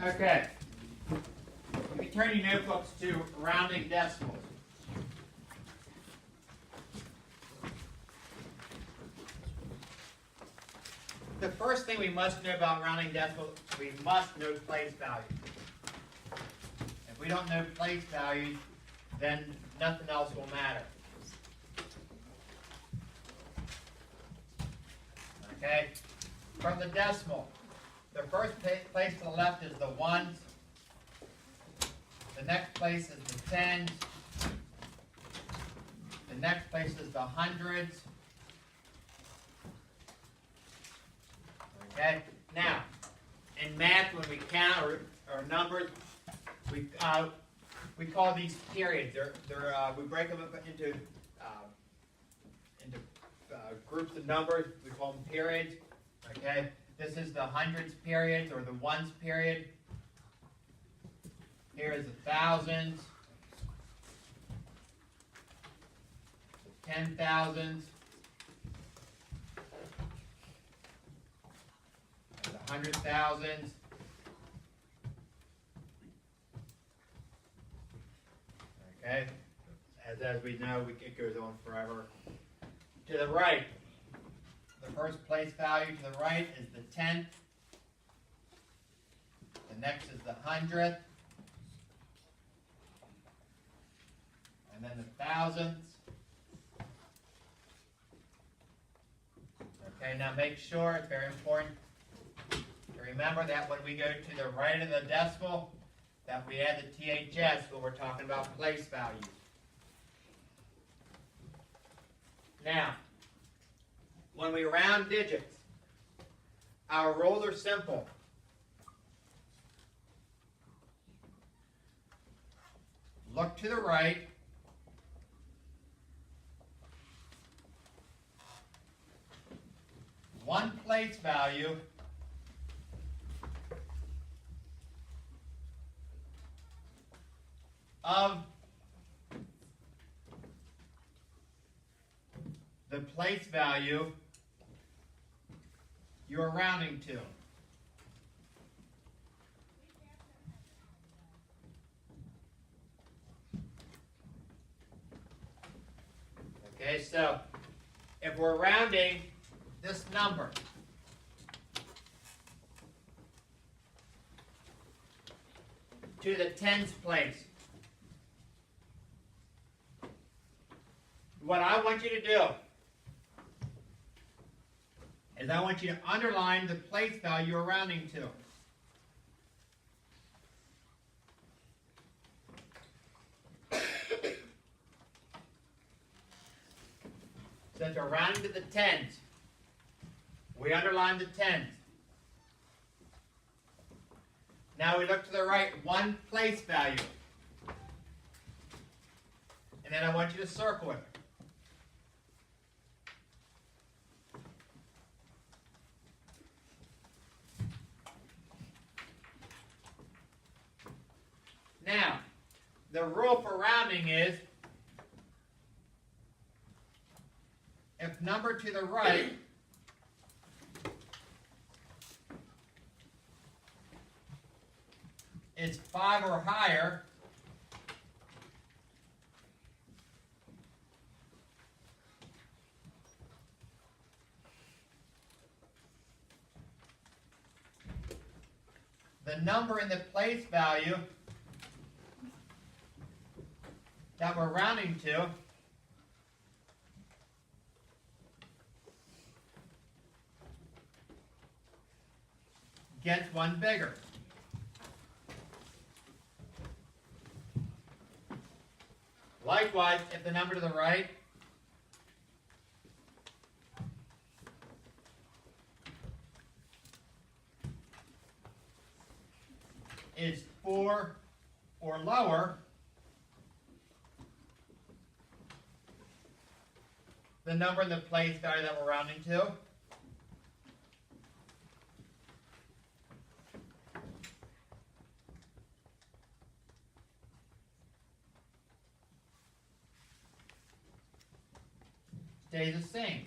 Okay. You can turn your notebooks to rounding decimals. The first thing we must know about rounding decimals, we must know place values. If we don't know place values, then nothing else will matter. Okay? From the decimal, the first place to the left is the ones. The next place is the tens. The next place is the hundreds. Okay? Now, in math, when we count or numbers, we call these periods. We break them up into groups of numbers. We call them periods. Okay? This is the hundreds periods or the ones period. Here is the thousands, the 10,000s, the 100,000s. Okay, as we know, it goes on forever. To the right, the first place value to the right is the tenth. The next is the hundredth. And then the thousandths. Okay, now make sure, it's very important to remember that when we go to the right of the decimal, that we add the THS when we're talking about place values. Now, when we round digits, our rules are simple. Look to the right. One place value of the place value you're rounding to. Okay, so if we're rounding this number to the tens place, what I want you to do is I want you to underline the place value you're rounding to. Since we're rounding to the tens, we underline the tens. Now we look to the right, one place value. And then I want you to circle it. Now, the rule for rounding is if number to the right is 5 or higher, the number in the place value that we're rounding to gets one bigger. Likewise, if the number to the right is 4 or lower, the number in the place value that we're rounding to stays the same.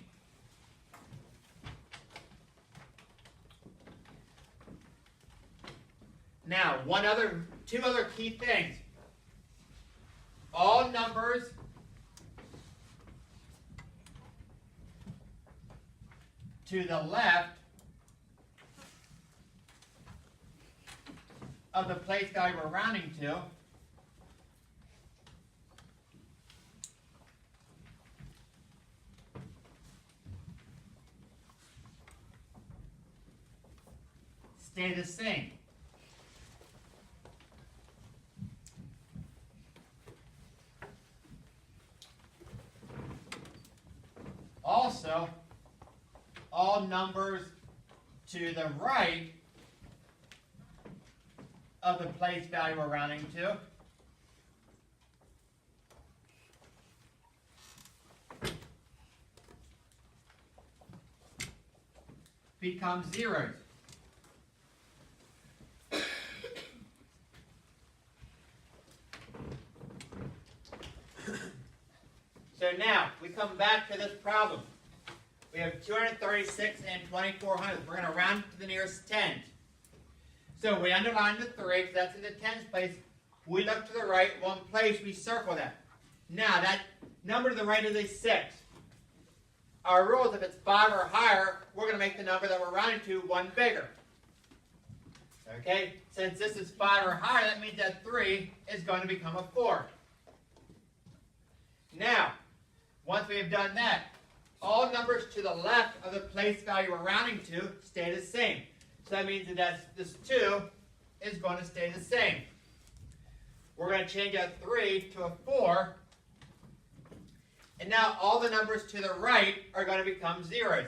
Now, two other key things. All numbers to the left of the place value we're rounding to stay the same. Also, all numbers to the right of the place value we're rounding to become zeros. So now, we come back to this problem. We have 236 and 2400. We're going to round it to the nearest tens. So we underline the 3 because that's in the tens place. We look to the right one place, we circle that. Now that number to the right is a 6. Our rule is if it's 5 or higher, we're going to make the number that we're rounding to one bigger. Okay? Since this is 5 or higher, that means that 3 is going to become a 4. Now, once we have done that, all numbers to the left of the place value we're rounding to stay the same. So that means that this 2 is going to stay the same. We're going to change that 3 to a 4. And now all the numbers to the right are going to become zeros.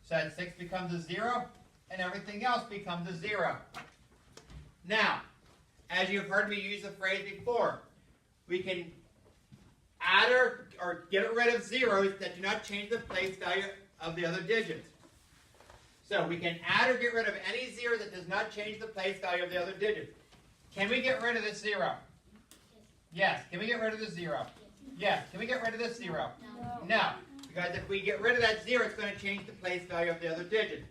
So that 6 becomes a 0, and everything else becomes a 0. Now, as you've heard me use the phrase before, we can add or get rid of zeros that do not change the place value of the other digits. So we can add or get rid of any zero that does not change the place value of the other digits. Can we get rid of this 0? Yes. Can we get rid of this 0? Yes. Can we get rid of this 0? No. Because if we get rid of that 0, it's going to change the place value of the other digits.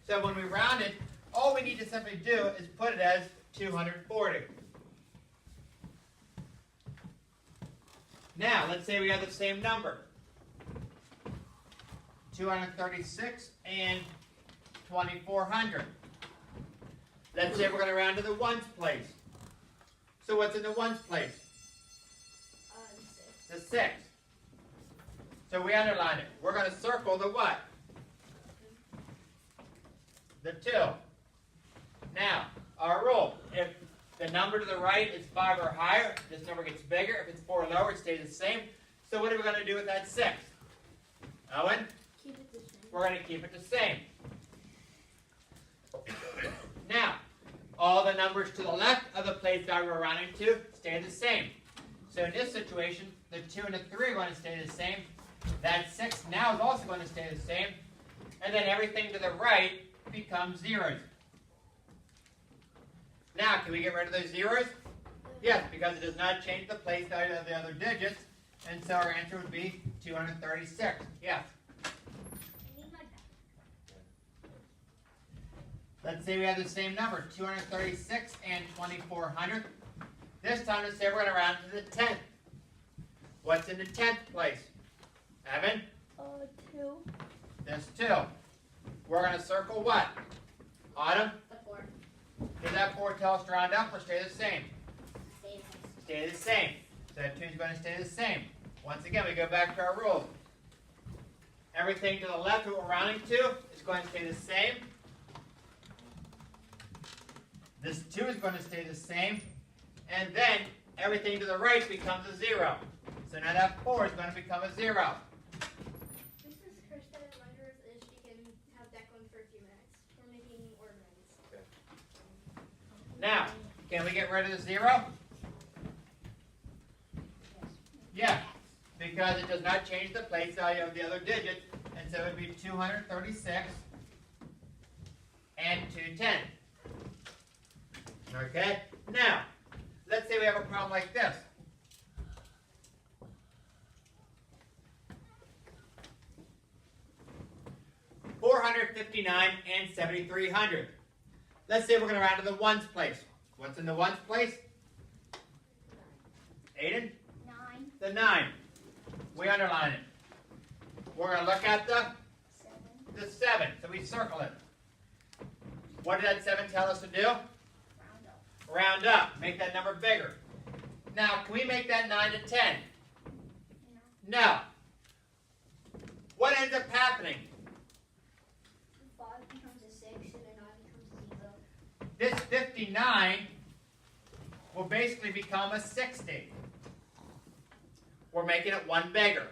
So when we round it, all we need to simply do is put it as 240. Now, let's say we have the same number. 236 and 2400. Let's say we're going to round to the ones place. So what's in the ones place? 6. The 6. So we underline it. We're going to circle the what? The 2. Now, our rule. If the number to the right is 5 or higher, this number gets bigger. If it's 4 or lower, it stays the same. So what are we going to do with that 6? Owen? Keep it the same. We're going to keep it the same. Now, all the numbers to the left of the place value we're rounding to stay the same. So in this situation, the 2 and the 3 are going to stay the same. That 6 now is also going to stay the same. And then everything to the right becomes zeros. Now, can we get rid of those zeros? Yes, because it does not change the place value of the other digits. And so our answer would be 236. Yes. Let's say we have the same number, 236 and 2400. This time, let's say we're going to round to the 10th. What's in the 10th place? Evan? 2. There's 2. We're going to circle what? Autumn? The 4. Does that 4 tell us to round up or stay the same? Stay Stay the same. So that 2 is going to stay the same. Once again, we go back to our rules. Everything to the left that we're rounding to is going to stay the same. This 2 is going to stay the same. And then everything to the right becomes a 0. So now that 4 is going to become a 0. Mrs. Kirsten wonders if she can have Declan for a few minutes. We're making ordinance. Now, can we get rid of the 0? Yes, because it does not change the place value of the other digits. And so it would be 236 and 210. Okay? Now, let's say we have a problem like this. $459 and 7,300. Let's say we're going to round to the ones place. What's in the ones place? Aiden? 9. The 9. We underline it. We're going to look at the 7. 7. So we circle it. What did that 7 tell us to do? Round up. Round up. Make that number bigger. Now, can we make that 9 to 10? No. No. What ends up happening? 5 becomes a 6 and a 9 becomes a 0. This 59 will basically become a 60. We're making it one bigger.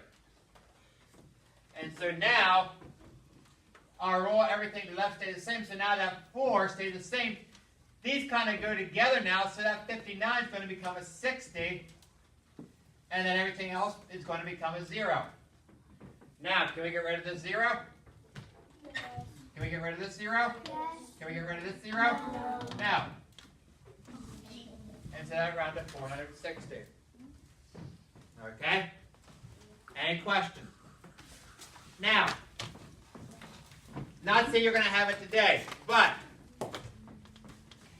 And so now, our roll, everything to the left stays the same. So now that 4 stays the same. These kind of go together now, so that 59 is going to become a 60. And then everything else is going to become a 0. Now, can we get rid of this 0? Yes. Can we get rid of this 0? Yes. Can we get rid of this 0? No. No. And so that round to 460. Okay? Any questions? Now, not saying you're going to have it today, but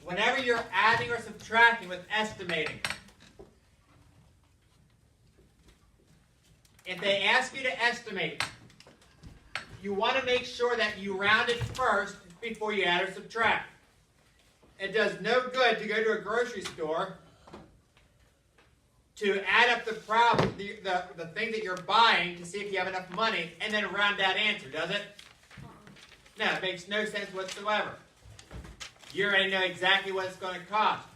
whenever you're adding or subtracting with estimating, if they ask you to estimate, you want to make sure that you round it first before you add or subtract. It does no good to go to a grocery store to add up the problem, the thing that you're buying to see if you have enough money, and then round that answer, does it? No, it makes no sense whatsoever. You already know exactly what it's going to cost.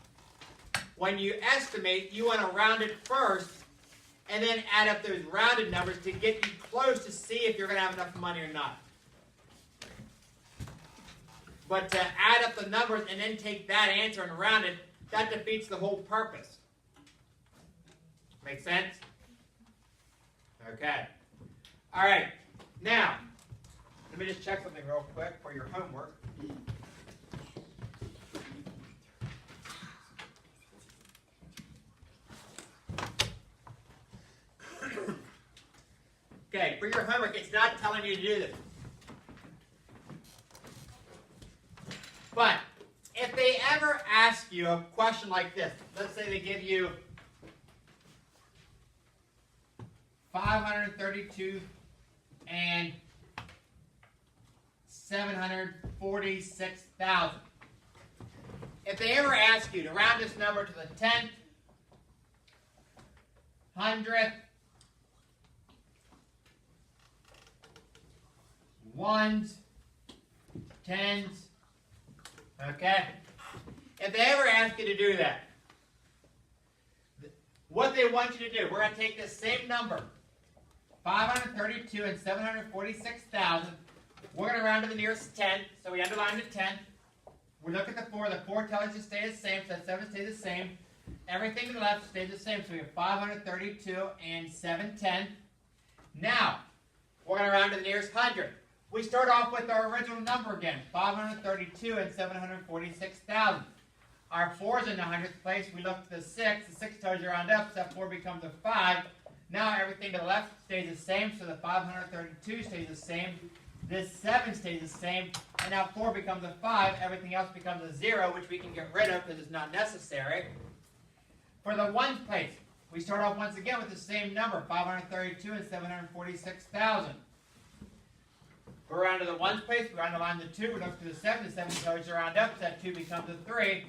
When you estimate, you want to round it first, and then add up those rounded numbers to get you close to see if you're going to have enough money or not. But to add up the numbers and then take that answer and round it, that defeats the whole purpose. Make sense? Okay. All right. Now, let me just check something real quick for your homework. Okay, for your homework, it's not telling you to do this. But if they ever ask you a question like this, let's say they give you 532 and 746,000. If they ever ask you to round this number to the 10th, 100th, ones, tens, okay? If they ever ask you to do that, what they want you to do, we're going to take this same number, 532 and 746,000. We're going to round to the nearest 10, so we underline the 10. We look at the 4. The 4 tells us to stay the same, so that 7 stays the same. Everything to the left stays the same, so we have 532 and 710. Now, we're going to round to the nearest 100. We start off with our original number again, 532 and 746,000. Our 4 is in the 100th place. We look at the 6. The 6 tells you to round up, so that 4 becomes a 5. Now everything to the left stays the same, so the 532 stays the same. This 7 stays the same, and now 4 becomes a 5. Everything else becomes a 0, which we can get rid of because it's not necessary. For the ones place, we start off once again with the same number, 532 and 746,000. We're around to the ones place, we underline the 2, we look to the 7 tells you to round up, so that 2 becomes a 3.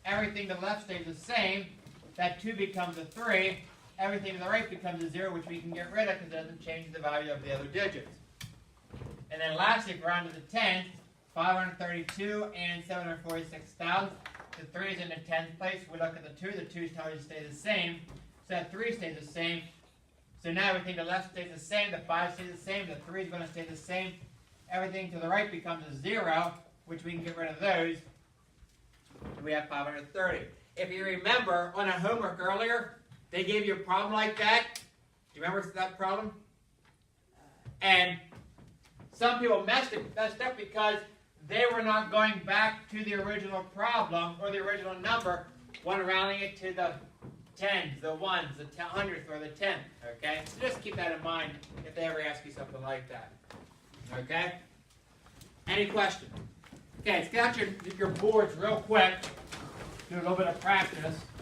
Everything to the left stays the same, that 2 becomes a 3. Everything to the right becomes a 0, which we can get rid of because it doesn't change the value of the other digits. And then lastly, if we're on to the 10th, 532 and 746,000. The 3 is in the 10th place. We look at the 2. The 2 tells you to stay the same. So that 3 stays the same. So now everything to the left stays the same. The 5 stays the same. The 3 is going to stay the same. Everything to the right becomes a 0, which we can get rid of those. We have 530. If you remember on a homework earlier, they gave you a problem like that. Do you remember that problem? And some people messed up because they were not going back to the original problem or the original number when rounding it to the tens, the ones, the 100th, or the 10th. Okay? So just keep that in mind if they ever ask you something like that. Okay? Any questions? Okay, let's get out your boards real quick. do a little bit of practice.